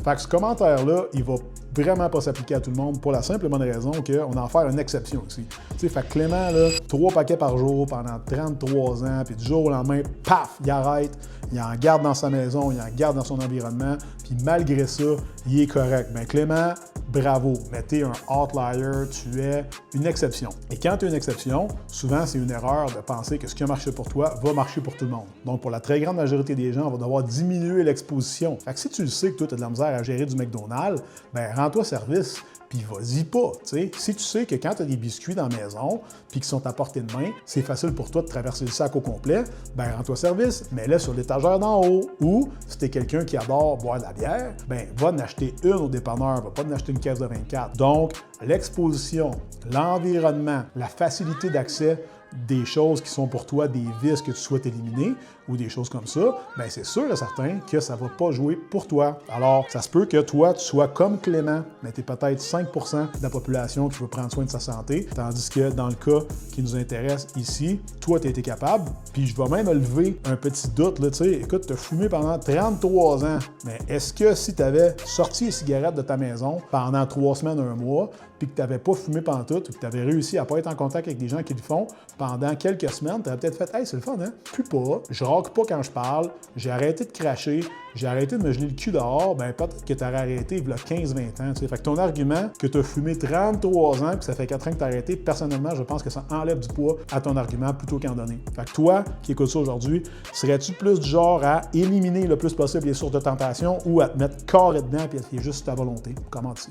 Fait que ce commentaire-là, il va vraiment pas s'appliquer à tout le monde pour la simple et bonne raison qu'on en fait une exception ici. Tu sais, fait que Clément, là, 3 paquets par jour pendant 33 ans, puis du jour au lendemain, paf, il arrête, il en garde dans sa maison, il en garde dans son environnement, puis malgré ça, il est correct. Bien, Clément, bravo, mais t'es un outlier, tu es une exception. Et quand tu es une exception, souvent, c'est une erreur de penser que ce qui a marché pour toi va marcher pour tout le monde. Donc, pour la très grande majorité des gens, on va devoir diminuer l'exposition. Fait que si tu le sais que toi, tu as de la misère à gérer du McDonald's, bien, rends-toi service, puis vas-y pas, tu sais. Si tu sais que quand tu as des biscuits dans la maison, puis qui sont à portée de main, c'est facile pour toi de traverser le sac au complet, ben rends-toi service, mets-le sur l'étagère d'en haut. Ou, si tu es quelqu'un qui adore boire de la bière, ben va en acheter une au dépanneur, va pas en acheter une caisse de 24. Donc, l'exposition, l'environnement, la facilité d'accès, des choses qui sont pour toi des vices que tu souhaites éliminer ou des choses comme ça, bien c'est sûr et certain que ça ne va pas jouer pour toi. Alors, ça se peut que toi, tu sois comme Clément, mais tu es peut-être 5% de la population qui veut prendre soin de sa santé, tandis que dans le cas qui nous intéresse ici, toi, tu as été capable, puis je vais même lever un petit doute, là, tu sais, écoute, tu as fumé pendant 33 ans, mais est-ce que si tu avais sorti les cigarettes de ta maison pendant 3 semaines, 1 mois, puis que tu n'avais pas fumé pantoute, ou que tu avais réussi à ne pas être en contact avec des gens qui le font pendant quelques semaines, tu aurais peut-être fait « Hey, c'est le fun, hein? Plus pas, je rock pas quand je parle, j'ai arrêté de cracher, j'ai arrêté de me geler le cul dehors, ben peut-être que tu aurais arrêté il y a 15-20 ans. » Tu sais. Fait que ton argument que tu as fumé 33 ans puis que ça fait 4 ans que tu as arrêté, personnellement, je pense que ça enlève du poids à ton argument plutôt qu'en donner. Fait que toi, qui écoutes ça aujourd'hui, serais-tu plus du genre à éliminer le plus possible les sources de tentation ou à te mettre carré dedans et à te fier juste ta volonté? Comment tu